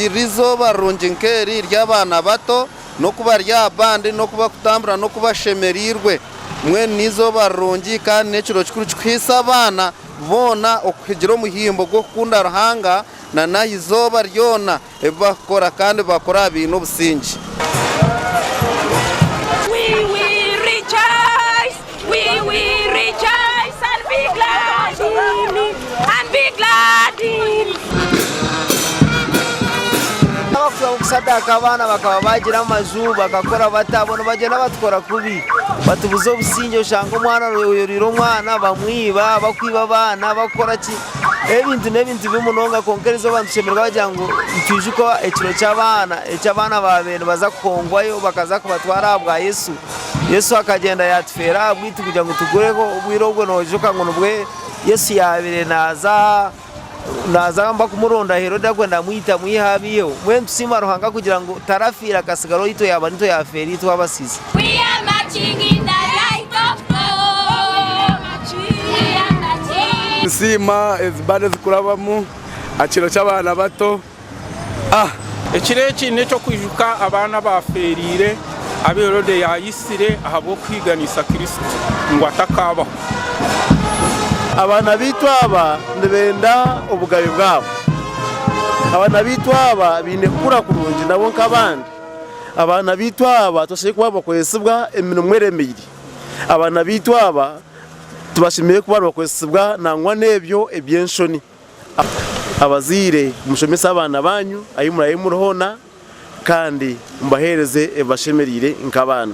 kugira izoba runginkeri ry'abana bato no kuba ryabandi no kuba kutambura no kuba shemerirwe mwe nizoba rungi kandi neciro kikuru kwisa abana bona okugira umuhimbo gwo kunda ruhanga na nayizoba ryona bakora kandi bakora ibintu busingi. Sadaka abana bakaba bagira amazu bagakora batabona bagenda batwara kubi batubuze obusinge ushanga umwana yoriro umwana bamwiba bakwiba abana bakora ki ebintu bimunonga konkerezo bantushemerwa bagira ngo ituje ko ekiro cy'abana babene baza kongwayo bakaza kubatwara bwa Yesu akagenda yatfera abwitu kugira ngo tugureho ubwirobwo nojoka ngo nubwe Yesu yabire nazamba kumuronda Herode akwenda mwita mwihabiyo mwe tusima ruhanga kugira ngo tarafira kasigaro ito yabanito ya feri to abasize. We are marching in the light of God. Nsima ezibane zikurabamu akiro cy'abana bato ekireki neco kwijuka abana baferire abe Herode yayisire ahabo kwiganisa Kristo ngo atakabaho. Abana bitwaba ndebenda obugabe bwabo. Abana bitwaba binekura kurungi nabo nk'abandi. Abana bitwaba toshe kuba bakwesibwa eminumwe remiri. Abana bitwaba tubashimiye kuba bakwesibwa nangwa nebyo ebyenshoni. Abazire mushomesa abana banyu ayimurayimurohona kandi mbahereze ebashemerire nk'abana.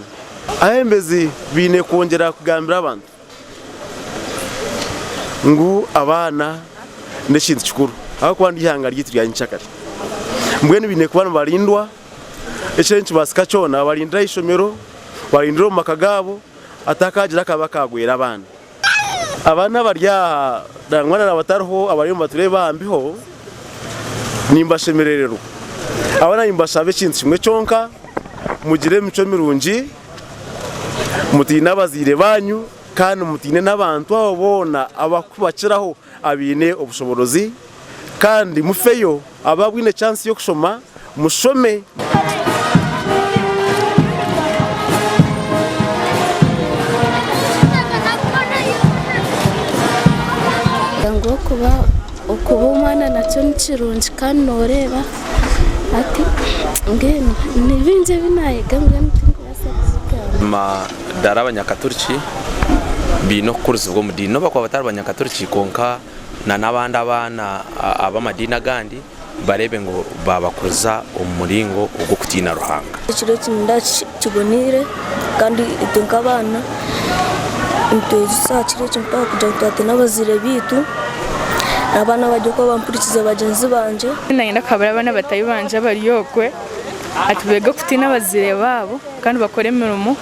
Ahembezi bine kongera kugambira abantu ngu abana neshintu kikuru aho kwandi ihanga ryitwa rya Nchakari mbwene bine kubana barindwa ecenci basika cyona barindira ishomero barindira makagabo atakagira kabakagwera abana barya dangwana abatarho abari mu batureba ambiho nimbashemererero abana nimbashabe kintu kimwe cyonka mugire mico mirungi mutina bazire banyu kandi mutine n'abantu ababona abakubakiraho abine obushoborozi kandi mufeyo ababwine chance yo kushoma mushome. ngo kuba umwana nacyo nikirungi kandi noreba ati ngene nibinje binayiga ngene dara abanyakaturiki bino kuruza ubwo mudino bakwa batari abanyakaturiki konka na nabandi abana abamadina gandi barebe ngo babakuruza umuringo ubwo kutina ruhanga. Ikiro kinda kibonire kandi itunka abana intezisa kiro kimpa kujya gutata n'abazire bitu abana bajye ko bampurikiza bagenzi banje nagenda kabara abana batayibanje bariyokwe atubega kutina abazire babo kandi bakore mirumo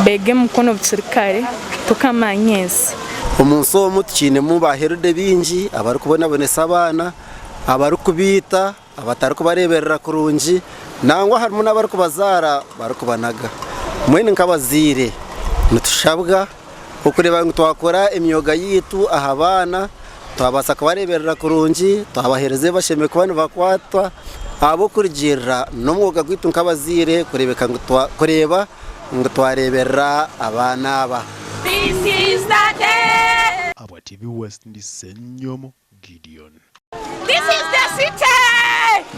bege mukono bisirikare tukamanyeze umunsi wo mutkine mu ba Herode binji abari kubona bonesa abana abari kubita abatari kubareberera kurungi nangwa harimo n'abari kubazara bari kubanaga mwene nk'abazire nitushabwa ukureba ngo twakora imyoga yitu ahabana twabasa kubareberera kurungi twabahereze basheme kubana bakwatwa abo kurigirira no mwoga gwitu nk'abazire kurebeka ngo kureba ngo twareberera abana aba. This is the day. Aba TV West ndi Senyomo Gideon. This is the city.